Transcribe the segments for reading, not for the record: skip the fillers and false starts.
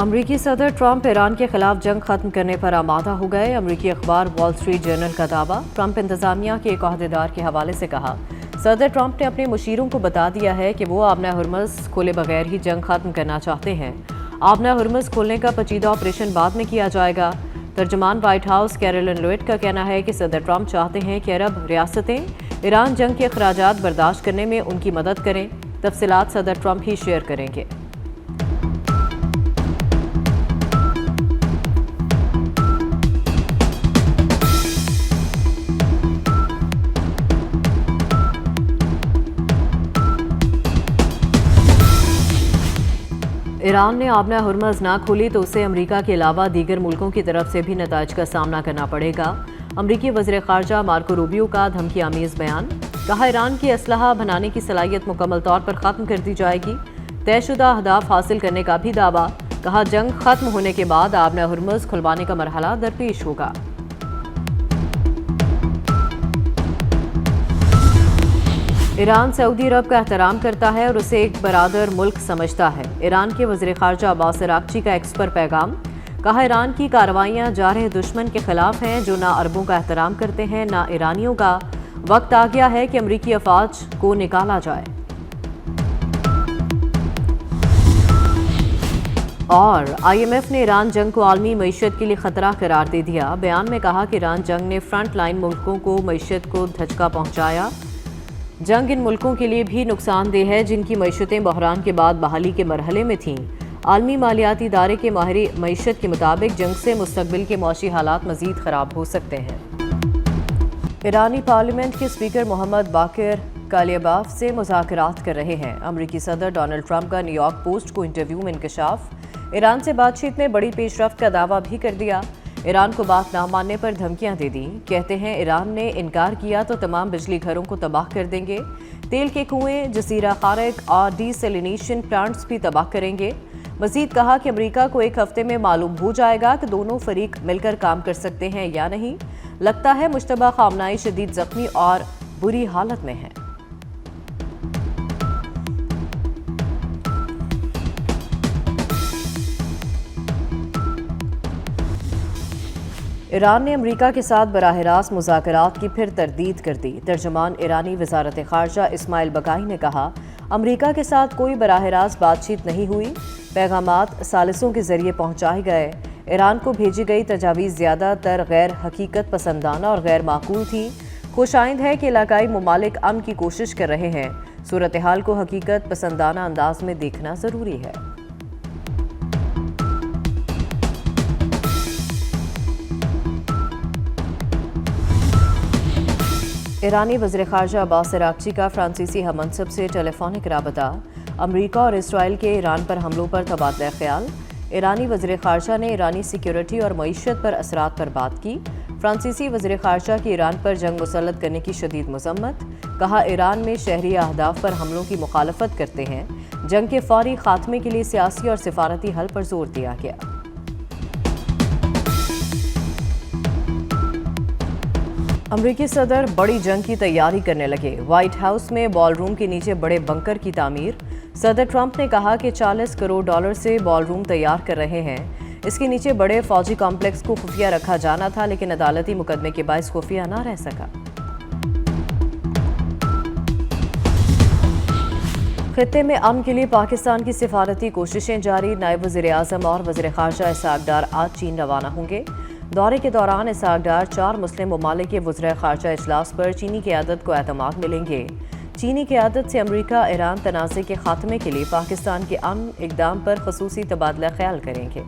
अमरीकी सदर Trump Iran के खिलाफ जंग खत्म करने पर आमादा हो गए। अमरीकी अखबार वॉल स्ट्रीट जर्नल का दावा। ट्रंप इंतजामिया के एक अहदेदार के हवाले से कहा, सदर ट्रंप ने अपने मुशीरों को बता दिया है कि वो आबना हुर्मुज़ खोले बगैर ही जंग खत्म करना चाहते हैं। आबना हुर्मुज़ खोलने का पेचीदा ऑपरेशन बाद में किया जाएगा। तर्जमान व्हाइट हाउस कैरोलिन लेविट का कहना है कि सदर ट्रंप चाहते हैं कि अरब रियासतें ईरान जंग के अखराजात बर्दाश्त करने में उनकी मदद करें। तफसीलात सदर ट्रंप ही शेयर करेंगे। ईरान ने आबना हुर्मुज़ ना खोली तो उसे अमरीका के अलावा दीगर मुल्कों की तरफ से भी नताइज का सामना करना पड़ेगा। अमरीकी वज़ीर ख़ारजा मार्को रूबियो का धमकी आमीज़ बयान। कहा, ईरान की असलहा बनाने की सलाहियत मुकम्मल तौर पर ख़त्म कर दी जाएगी। तयशुदा अहदाफ हासिल करने का भी दावा। कहा, जंग ख़त्म होने के बाद आबना हुर्मुज़ खुलवाने का मरहला दरपेश होगा। ईरान सऊदी अरब का एहतराम करता है और उसे एक बरादर मुल्क समझता है। ईरान के वज़ीर ख़ारजा अब्बास अराग़ची का एक्स पर पैगाम। कहा, ईरान की कार्रवाइयाँ जा रहे दुश्मन के खिलाफ हैं जो ना अरबों का एहतराम करते हैं ना ईरानियों का। वक्त आ गया है कि अमरीकी अफवाज को निकाला जाए। और IMF ने ईरान जंग को आलमी मईशत के लिए ख़तरा करार दे दिया। बयान में कहा कि ईरान जंग ने फ्रंट लाइन मुल्कों को मईशत को धचका पहुँचाया। जंग इन मुल्कों के लिए भी नुकसानदेह है जिनकी मईशतें बहरान के बाद बहाली के मरहले में थीं। आलमी मालियाती इदारे के माहिरी मईशत के मुताबिक जंग से मुस्तकबिल के मौशी हालात मज़ीद ख़राब हो सकते हैं। ईरानी पार्लियामेंट के स्पीकर मोहम्मद बाकिर कालिबाफ से मुज़ाकरात कर रहे हैं। अमरीकी सदर डोनाल्ड ट्रंप का न्यूयॉर्क पोस्ट को इंटरव्यू में इंकशाफ। ईरान से बातचीत में बड़ी पेशरफ्त का दावा भी कर दिया। ईरान को बात ना मानने पर धमकियां दे दी। कहते हैं ईरान ने इनकार किया तो तमाम बिजली घरों को तबाह कर देंगे। तेल के कुएं, जजीरा खारक और डीसैलिनेशन प्लांट्स भी तबाह करेंगे। मजीद कहा कि अमेरिका को एक हफ्ते में मालूम हो जाएगा कि दोनों फरीक मिलकर काम कर सकते हैं या नहीं। लगता है मुश्तबा खामनाई शदीद जख्मी और बुरी हालत में है। ईरान ने अमरीका के साथ बराह रास्त मुज़ाकरात की फिर तरदीद कर दी। तर्जमान ईरानी वज़ारत ख़ारजा इस्माइल बकाई ने कहा, अमरीका के साथ कोई बराह रास्त बातचीत नहीं हुई। पैगामात सालिसों के ज़रिए पहुँचाए गए। ईरान को भेजी गई तजावीज़ ज़्यादातर गैर हकीकत पसंदाना और गैर माकूल थी। खुशाइंद है कि इलाकाई ममालिक अमन की कोशिश कर रहे हैं। सूरत हाल को हकीकत पसंदाना अंदाज में देखना ज़रूरी है। ईरानी वज़ीर ख़ारजा अब्बास अराग़ची का फ्रांसीसी हममनसब से टेलीफोनिक राबता। अमरीका और इसराइल के ईरान पर हमलों पर तबादला ख्याल। ईरानी वज़ीर ख़ारजा ने ईरानी सिक्योरिटी और मईशत पर असरात पर बात की। फ्रांसीसी वज़ीर ख़ारजा की ईरान पर जंग मुसल्लत करने की शदीद मज़म्मत। कहा, ईरान में शहरी अहदाफ पर हमलों की मुखालफत करते हैं। जंग के फौरी ख़ात्मे के लिए सियासी और सिफारती हल पर जोर दिया गया। अमरीकी सदर बड़ी जंग की तैयारी करने लगे। व्हाइट हाउस में बॉल रूम के नीचे बड़े बंकर की तामीर। सदर ट्रंप ने कहा कि $40 करोड़ से बॉल रूम तैयार कर रहे हैं। इसके नीचे बड़े फौजी कॉम्प्लेक्स को खुफिया रखा जाना था, लेकिन अदालती मुकदमे के बायस खुफिया ना रह सका। खित्ते में अमन के लिए पाकिस्तान की सिफारती कोशिशें जारी। नायब वज़ीर आज़म और वज़ीर ख़ारजा इसहाक़ डार आज चीन रवाना होंगे। दौरे के दौरान इसहाक़ डार 4 मुस्लिम ममालिक के वज़ीर ख़ारजा इजलास पर चीनी क़यादत को एतमाद मिलेंगे। चीनी क़यादत से अमरीका ईरान तनाज़े के ख़ात्मे के लिए पाकिस्तान के अमन इक़दाम पर ख़ुसूसी तबादला ख्याल करेंगे।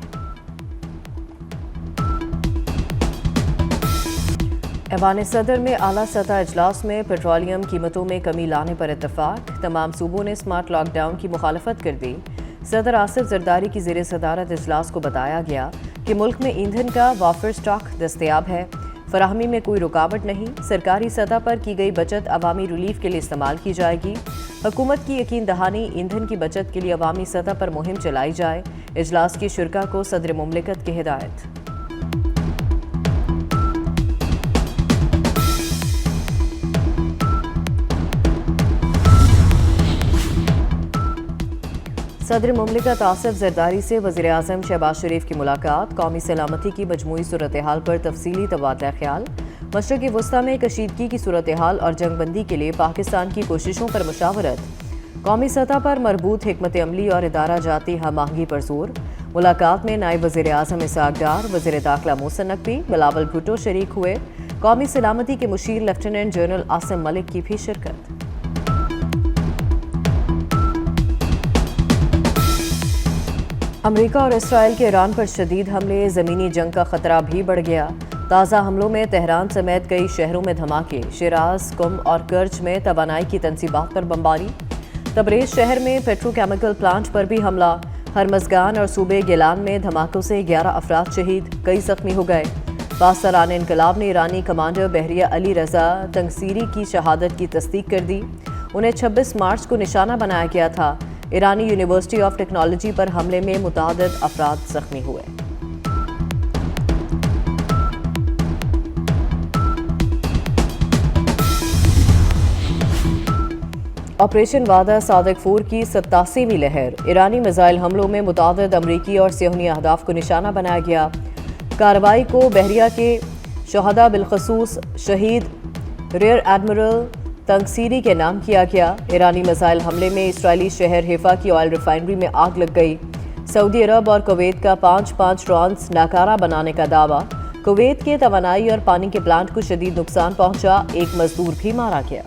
ऐवान सदर में आला सतह इजलास में पेट्रोलियम कीमतों में कमी लाने पर इत्तफ़ाक़। तमाम सूबों ने स्मार्ट लॉकडाउन की मुखालफत कर दी। सदर आसिफ जरदारी की ज़ेर सदारत इजलास को बताया गया कि मुल्क में ईंधन का वाफिर स्टॉक दस्तयाब है। फराहमी में कोई रुकावट नहीं। सरकारी सतह पर की गई बचत अवामी रिलीफ के लिए इस्तेमाल की जाएगी। हुकूमत की यकीन दहानी ईंधन की बचत के लिए अवामी सतह पर मुहिम चलाई जाए। इजलास की शुरा को सदर मुमलिकत की हिदायत। सदर मुमलिकत आसिफ जरदारी से वज़ीर आज़म शहबाज शरीफ की मुलाकात, कौमी सलामती की मजमूई सूरत हाल पर तफसीली तबादला ख्याल, मशरक़ी वस्ता में कशीदगी की सूरत हाल और जंग बंदी के लिए पाकिस्तान की कोशिशों पर मुशावरत, कौमी सतह पर मरबूत हिकमत अमली और इदारा जाती हम आहंगी पर जोर। मुलाकात में नायब वज़ीर आज़म इसहाक़ डार, वज़ीर दाखिला मोहसिन नकवी, बिलावल भुट्टो शरीक हुए। कौमी सलामती के मुशीर लेफ्टिनेंट जनरल आसिम मलिक की भी शिरकत। अमेरिका और इसराइल के ईरान पर शदीद हमले, ज़मीनी जंग का खतरा भी बढ़ गया। ताज़ा हमलों में तेहरान समेत कई शहरों में धमाके, शिराज, कुम और कर्ज में तवानाई की तनसीबात पर बमबारी। तबरेज़ शहर में पेट्रोकेमिकल प्लांट पर भी हमला। हरमज़गान और सूबे गिलान में धमाकों से 11 अफराद शहीद, कई ज़ख्मी हो गए। पासरान इनकलाब ने ईरानी कमांडर बहरिया अली रज़ा तंगसीरी की शहादत की तस्दीक कर दी। उन्हें 26 मार्च को निशाना बनाया गया था। ईरानी यूनिवर्सिटी ऑफ टेक्नोलॉजी पर हमले में मुतअद्दिद अफराद ज़ख्मी हुए। ऑपरेशन वादा सादिक 4 की 87वीं लहर, ईरानी मिसाइल हमलों में मुतअद्दिद अमरीकी और सियोनी अहदाफ को निशाना बनाया गया। कार्रवाई को बहरिया के शहदा बिलखसूस शहीद रियर एडमिरल तंगसीरी के नाम किया गया। ईरानी मिसाइल हमले में इस्राएली शहर हैफा की ऑयल रिफाइनरी में आग लग गई। सऊदी अरब और कुवैत का 5 ड्रोन्स नाकारा बनाने का दावा। कुवैत के तवानाई और पानी के प्लांट को शदीद नुकसान पहुंचा, एक मजदूर भी मारा गया।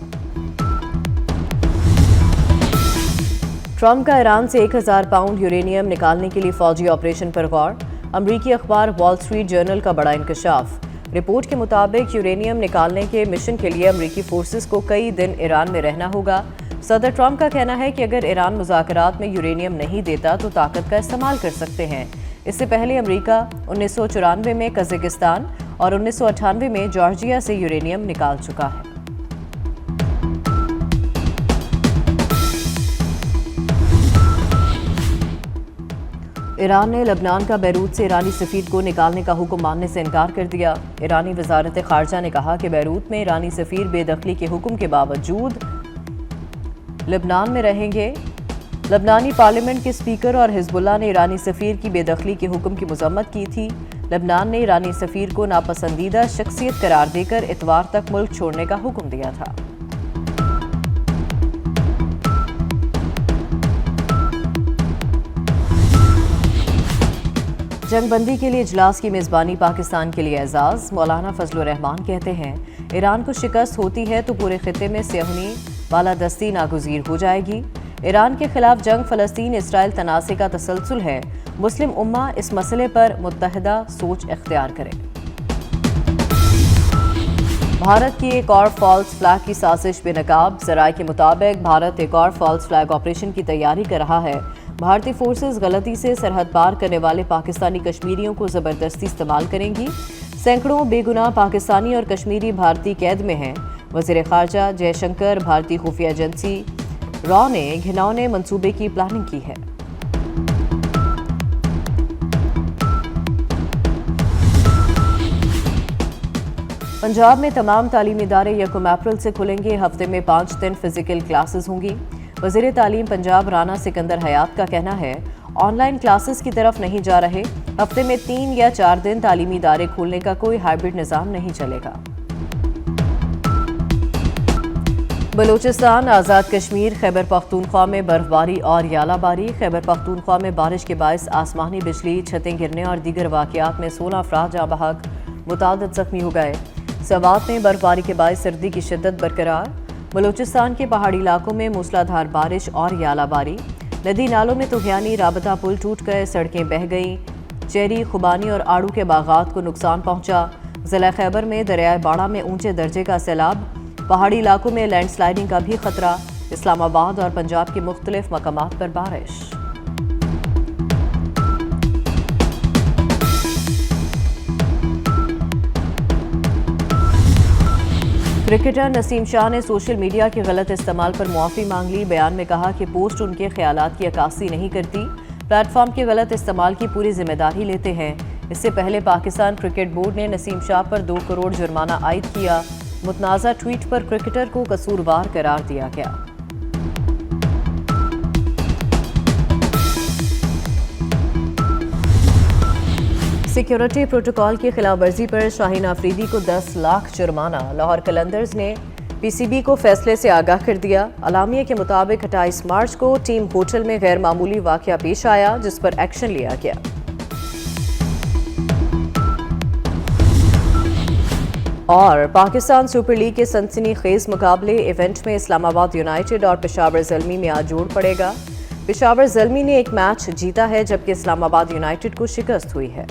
ट्रंप का ईरान से 1000 पाउंड यूरेनियम निकालने के लिए फौजी ऑपरेशन पर गौर। अमरीकी अखबार वॉल स्ट्रीट जर्नल का बड़ा इंकशाफ। रिपोर्ट के मुताबिक यूरेनियम निकालने के मिशन के लिए अमरीकी फोर्सेस को कई दिन ईरान में रहना होगा। सदर ट्रंप का कहना है कि अगर ईरान मुज़ाकरात में यूरेनियम नहीं देता तो ताकत का इस्तेमाल कर सकते हैं। इससे पहले अमरीका 1994 में कज़ाकिस्तान और 1998 में जॉर्जिया से यूरेनियम निकाल चुका है। ईरान ने लबनान का बैरूत से ईरानी सफ़ीर को निकालने का हुक्म मानने से इनकार कर दिया। ईरानी वज़ारत ख़ारजा ने कहा कि बैरूत में ईरानी सफ़ीर बेदखली के हुक्म के बावजूद लबनान में रहेंगे। लबनानी पार्लियामेंट के स्पीकर और हिज़्बुल्लाह ने ईरानी सफ़ीर की बेदखली के हुक्म की मज़म्मत की थी। लबनान ने ईरानी सफ़ीर को नापसंदीदा शख्सियत करार देकर इतवार तक मुल्क छोड़ने का हुक्म दिया था। जंग बंदी के लिए इजलास की मेज़बानी पाकिस्तान के लिए एजाज़। मौलाना फजलुर रहमान कहते हैं ईरान को शिकस्त होती है तो पूरे खित्ते में सियोनी बालादस्ती नागुज़ीर हो जाएगी। ईरान के खिलाफ जंग फ़लस्तीन इसराइल तनाज़े का तसलसल है। मुस्लिम उम्मा इस मसले पर मुत्तहिदा सोच इख्तियार करे। भारत की एक और फॉल्स फ्लैग की साजिश बेनकाब। ज़राए के मुताबिक भारत एक और फॉल्स फ्लैग ऑपरेशन की तैयारी कर रहा है। भारतीय फोर्सेस गलती से सरहद पार करने वाले पाकिस्तानी कश्मीरियों को ज़बरदस्ती इस्तेमाल करेंगी। सैकड़ों बेगुनाह पाकिस्तानी और कश्मीरी भारतीय कैद में हैं। वज़ीर ख़ारजा जयशंकर भारतीय खुफिया एजेंसी रॉ ने घिनौने मंसूबे की प्लानिंग की है। पंजाब में तमाम तालीमी इदारे 1 अप्रैल से खुलेंगे। हफ्ते में 5 दिन फिजिकल क्लासेस होंगी। वज़ीर तालीम पंजाब राना सिकंदर हयात का कहना है ऑनलाइन क्लासेस की तरफ नहीं जा रहे। हफ्ते में 3 या 4 दिन तालीमी इदारे खोलने का कोई हाइब्रिड निज़ाम नहीं चलेगा। बलूचिस्तान, आज़ाद कश्मीर, खैबर पख्तूनख्वा में बर्फबारी और यालाबारी। खैबर पख्तूनख्वा में बारिश के बायस आसमानी बिजली, छतें गिरने और दीगर वाक़यात में 16 अफराद जाँ बहक, मुतअद्दिद ज़ख्मी हो गए। सवात में बर्फबारी के बायस सर्दी की शिद्दत बरकरार। बलूचिस्तान के पहाड़ी इलाकों में मूसलाधार बारिश और यालाबारी। नदी नालों में तुग़यानी, राबता पुल टूट गए, सड़कें बह गईं। चेरी, खुबानी और आड़ू के बागात को नुकसान पहुंचा। ज़िला खैबर में दरियाए बाड़ा में ऊंचे दर्जे का सैलाब। पहाड़ी इलाकों में लैंडस्लाइडिंग का भी खतरा। इस्लामाबाद और पंजाब के मुख्तलिफ मकामात पर बारिश। क्रिकेटर नसीम शाह ने सोशल मीडिया के गलत इस्तेमाल पर मुआफ़ी मांग ली। बयान में कहा कि पोस्ट उनके ख्यालात की अक्कासी नहीं करती, प्लेटफॉर्म के गलत इस्तेमाल की पूरी जिम्मेदारी लेते हैं। इससे पहले पाकिस्तान क्रिकेट बोर्ड ने नसीम शाह पर 2 करोड़ जुर्माना आयद किया। मुतनाज़ा ट्वीट पर क्रिकेटर को कसूरवार करार दिया गया। سیکیورٹی پروٹوکول کی خلاف ورزی پر شاہین آفریدی کو 10 لاکھ جرمانہ۔ لاہور قلندرز نے پی سی بی کو فیصلے سے آگاہ کر دیا۔ اعلامیے کے مطابق 28 مارچ کو ٹیم ہوٹل میں غیر معمولی واقعہ پیش آیا جس پر ایکشن لیا گیا۔ اور پاکستان سپر لیگ کے سنسنی خیز مقابلے ایونٹ میں اسلام آباد یونائیٹڈ اور پشاور زلمی میں آج جوڑ پڑے گا۔ پشاور زلمی نے ایک میچ جیتا ہے جبکہ اسلام آباد یونائیٹڈ کو شکست ہوئی ہے۔